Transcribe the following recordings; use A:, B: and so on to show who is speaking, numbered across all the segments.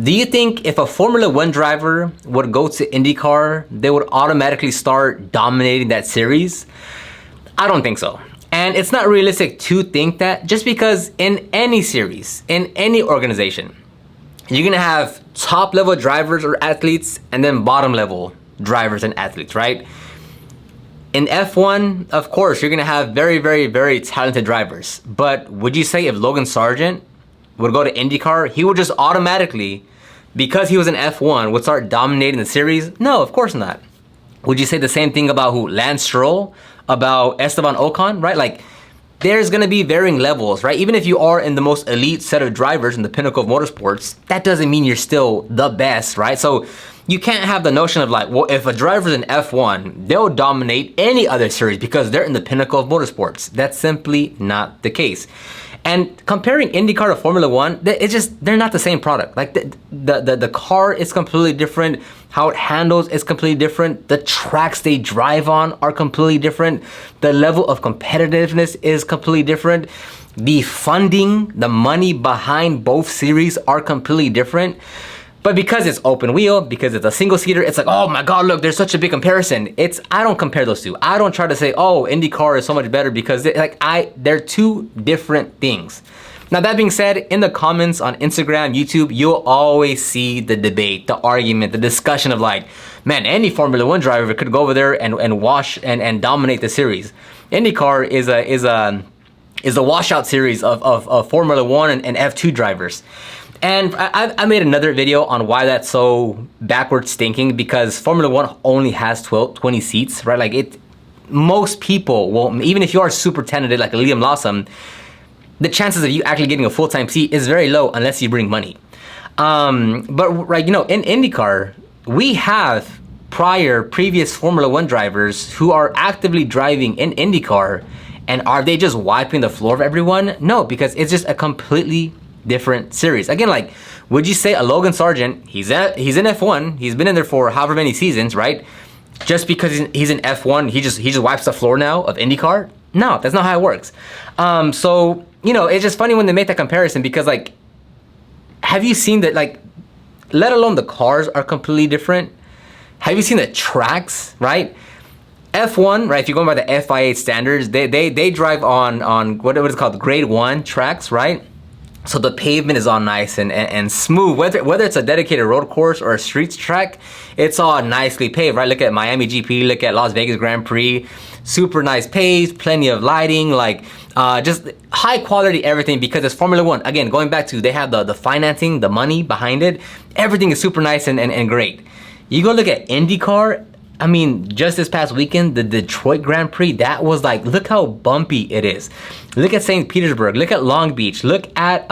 A: Do you think if a Formula One driver would go to IndyCar, they would automatically start dominating that series? I don't think so. And it's not realistic to think that, just because in any series, in any organization, you're gonna have top level drivers or athletes and then bottom level drivers and athletes, right? In F1, of course, you're gonna have very, very, very talented drivers. But would you say if Logan Sargent would go to IndyCar, he would just automatically, because he was in F1, would start dominating the series? No, of course not. Would you say the same thing about who? Lance Stroll? About Esteban Ocon, right? Like, there's gonna be varying levels, right? Even if you are in the most elite set of drivers in the pinnacle of motorsports, that doesn't mean you're still the best, right? So you can't have the notion of like, well, if a driver's in F1, they'll dominate any other series because they're in the pinnacle of motorsports. That's simply not the case. And comparing IndyCar to Formula One, they're not the same product. Like the car is completely different. How it handles is completely different. The tracks they drive on are completely different. The level of competitiveness is completely different. The funding, the money behind both series are completely different. But because it's open wheel, because it's a single seater, it's like, oh my God, look, there's such a big comparison. I don't compare those two. I don't try to say, oh, IndyCar is so much better, because they're two different things. Now, that being said, in the comments on Instagram, YouTube, you'll always see the debate, the argument, the discussion of like, man, any Formula One driver could go over there and wash and dominate the series. IndyCar is a washout series of Formula One and F2 drivers. And I made another video on why that's so backwards thinking, because Formula One only has 20 seats, right? Like most people will, even if you are super talented like Liam Lawson, the chances of you actually getting a full-time seat is very low unless you bring money. But right, in IndyCar, we have previous Formula One drivers who are actively driving in IndyCar, and are they just wiping the floor of everyone? No, because it's just a completely different series. Again, like, would you say a Logan Sargent, he's in F1, he's been in there for however many seasons, right? Just because he's in F1, he just wipes the floor now of IndyCar? No, that's not how it works. So, it's just funny when they make that comparison, because like, have you seen that, like, let alone the cars are completely different. Have you seen the tracks, right? F1, right, if you're going by the FIA standards, they drive on what is called grade 1 tracks, right? So the pavement is all nice and smooth. Whether it's a dedicated road course or a streets track, it's all nicely paved, right? Look at Miami GP, look at Las Vegas Grand Prix. Super nice paved, plenty of lighting, like just high quality everything, because it's Formula One. Again, going back to, they have the financing, the money behind it. Everything is super nice and great. You go look at IndyCar, I mean, just this past weekend, the Detroit Grand Prix, that was like, look how bumpy it is. Look at St. Petersburg, look at Long Beach, look at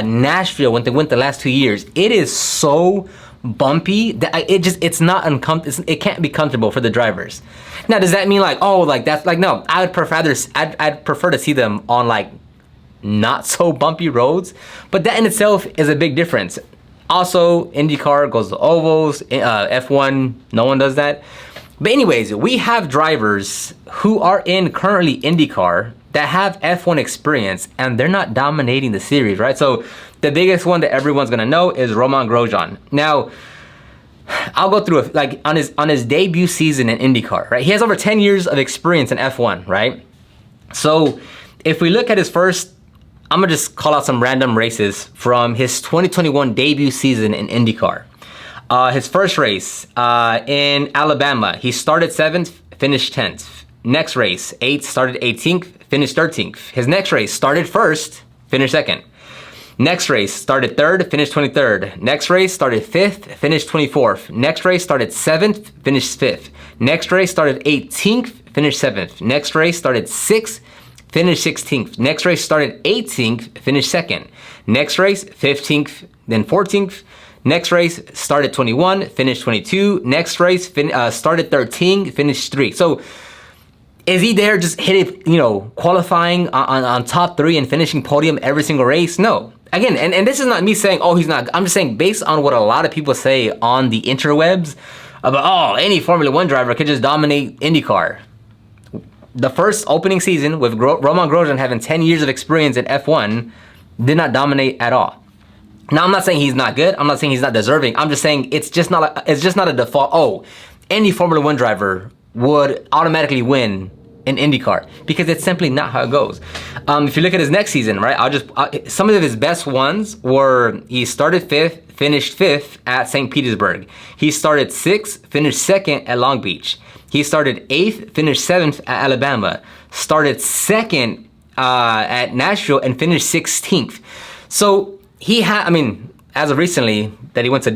A: Nashville when they went the last 2 years. It is so bumpy that it's not uncomfortable. It can't be comfortable for the drivers. Now, does that mean like, oh, like that's like, no, I'd prefer to see them on like not so bumpy roads, but that in itself is a big difference. Also, IndyCar goes to ovals, F1, no one does that. But anyways, we have drivers who are in currently IndyCar that have F1 experience, and they're not dominating the series, right? So the biggest one that everyone's gonna know is Romain Grosjean. Now, I'll go through it, like on his debut season in IndyCar, right? He has over 10 years of experience in F1, right? So if we look at his first, I'm gonna just call out some random races from his 2021 debut season in IndyCar. His first race in Alabama, he started 7th, finished 10th. Next race, 8th, started 18th, finished 13th. His next race, started 1st, finished 2nd. Next race, started 3rd, finished 23rd. Next race, started 5th, finished 24th. Next race, started 7th, finished 5th. Next race, started 18th, finished 7th. Next race, started 6th, finished 16th. Next race, started 18th, finished 2nd. Next race, 15th, then 14th. Next race, started 21, finished 22. Next race, started 13, finished 3. So is he there just hitting, qualifying on top 3 and finishing podium every single race? No. Again, and this is not me saying, oh, he's not. I'm just saying, based on what a lot of people say on the interwebs about, oh, any Formula One driver could just dominate IndyCar. The first opening season with Romain Grosjean having 10 years of experience in F1 did not dominate at all. Now, I'm not saying he's not good. I'm not saying he's not deserving. I'm just saying it's just not a default. Oh, any Formula One driver would automatically win in IndyCar, because it's simply not how it goes. If you look at his next season, right? Some of his best ones were he started 5th, finished 5th at St. Petersburg. He started 6th, finished 2nd at Long Beach. He started 8th, finished 7th at Alabama. Started 2nd at Nashville and finished 16th. So he had, I mean, as of recently that he went to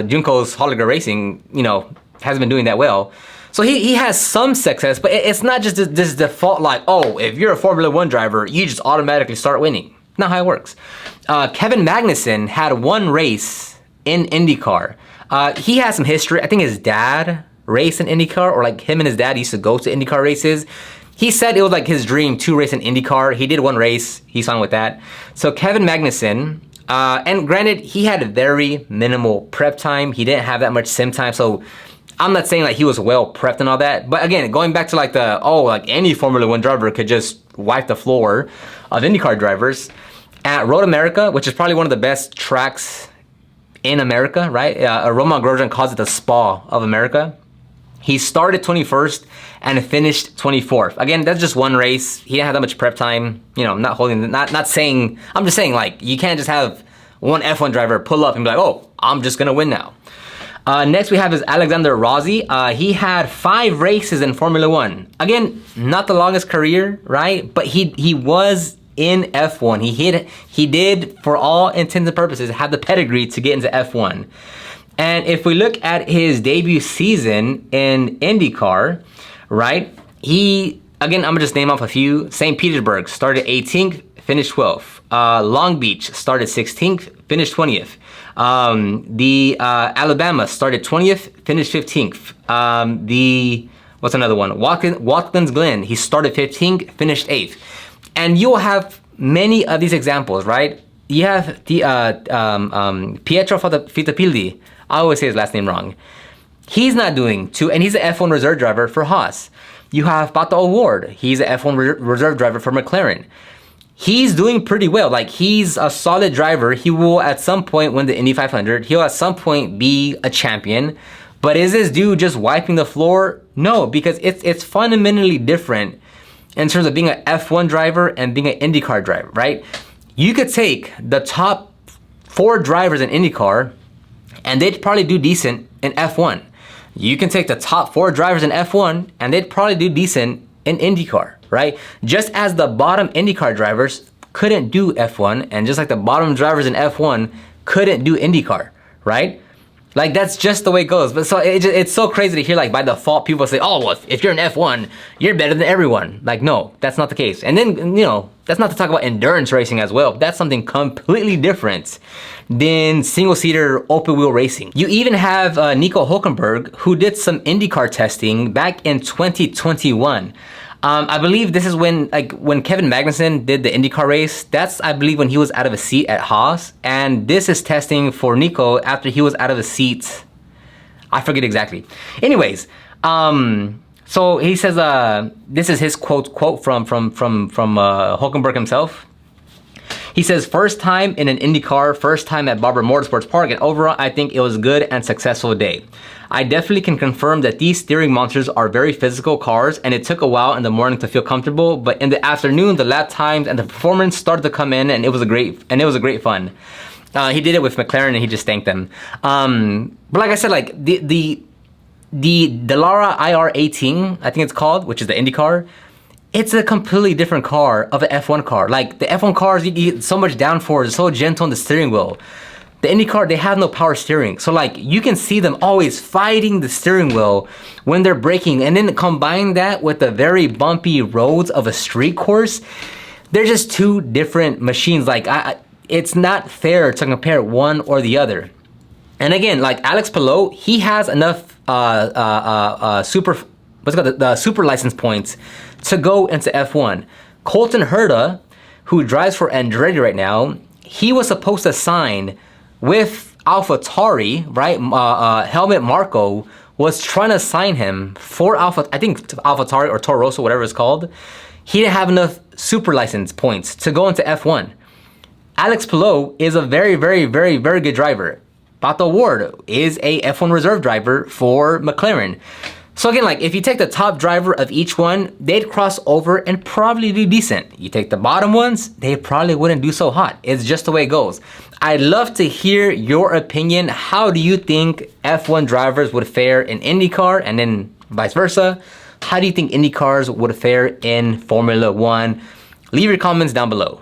A: Junko's Holliger Racing, you know, hasn't been doing that well. So he has some success, but it's not just this default like, oh, if you're a Formula One driver, you just automatically start winning. Not how it works. Kevin Magnussen had one race in IndyCar. He has some history. I think his dad raced in IndyCar, or like him and his dad used to go to IndyCar races. He said it was like his dream to race in IndyCar. He did one race. He's fine with that. So Kevin Magnussen, and granted, he had very minimal prep time. He didn't have that much sim time, so I'm not saying like he was well prepped and all that, but again, going back to like like any Formula One driver could just wipe the floor of IndyCar drivers. At Road America, which is probably one of the best tracks in America, right? Romain Grosjean calls it the spa of America. He started 21st and finished 24th. Again, that's just one race. He didn't have that much prep time. You know, I'm not saying, I'm just saying like, you can't just have one F1 driver pull up and be like, oh, I'm just gonna win now. Next we have is Alexander Rossi. He had 5 races in Formula One. Again, not the longest career, right? But he was in F1. He did, for all intents and purposes, have the pedigree to get into F1. And if we look at his debut season in IndyCar, right? Again, I'm gonna just name off a few. St. Petersburg started 18th, finished 12th. Long Beach started 16th, finished 20th. Alabama started 20th, finished 15th. What's another one? Watkins Glen, he started 15th, finished 8th. And you'll have many of these examples, right? You have Pietro Fittipaldi. I always say his last name wrong. He's not doing too, and he's an F1 reserve driver for Haas. You have Pato O'Ward. He's an F1 reserve driver for McLaren. He's doing pretty well. Like, he's a solid driver. He will at some point win the Indy 500. He'll at some point be a champion. But is this dude just wiping the floor? No, because it's fundamentally different in terms of being an F1 driver and being an IndyCar driver, right? You could take the top 4 drivers in IndyCar and they'd probably do decent in F1. You can take the top 4 drivers in F1 and they'd probably do decent in IndyCar, right? Just as the bottom IndyCar drivers couldn't do F1, and just like the bottom drivers in F1 couldn't do IndyCar, right? Like, that's just the way it goes. But so it's so crazy to hear, like, by default people say, oh, well, if you're an F1, you're better than everyone. Like, no, that's not the case. And then, you know, that's not to talk about endurance racing as well. That's something completely different than single-seater open-wheel racing. You even have Nico Hülkenberg, who did some IndyCar testing back in 2021. I believe this is when Kevin Magnussen did the IndyCar race. That's, I believe, when he was out of a seat at Haas. And this is testing for Nico after he was out of a seat. I forget exactly. Anyways, so he says, this is his quote from Hülkenberg himself. He says, first time in an IndyCar, first time at Barber Motorsports Park, and overall, I think it was a good and successful day. I definitely can confirm that these steering monsters are very physical cars, and it took a while in the morning to feel comfortable, but in the afternoon, the lap times and the performance started to come in, and it was a great fun. He did it with McLaren, and he just thanked them. But like I said, like the Dallara IR18, I think it's called, which is the IndyCar. It's a completely different car of an F1 car. Like, the F1 cars, you get so much downforce, it's so gentle on the steering wheel. The IndyCar, they have no power steering. So, like, you can see them always fighting the steering wheel when they're braking. And then combine that with the very bumpy roads of a street course. They're just two different machines. Like, it's not fair to compare one or the other. And again, like Alex Palou, he has enough the super license points to go into F1. Colton Herta, who drives for Andretti right now, he was supposed to sign with AlphaTauri, right? Helmut Marko was trying to sign him for AlphaTauri or Toro Rosso, whatever it's called. He didn't have enough super license points to go into F1. Alex Palou is a very, very, very, very good driver. Pato Ward is a F1 reserve driver for McLaren. So again, like if you take the top driver of each one, they'd cross over and probably do decent. You take the bottom ones, they probably wouldn't do so hot. It's just the way it goes. I'd love to hear your opinion. How do you think F1 drivers would fare in IndyCar and then vice versa? How do you think IndyCars would fare in Formula One? Leave your comments down below.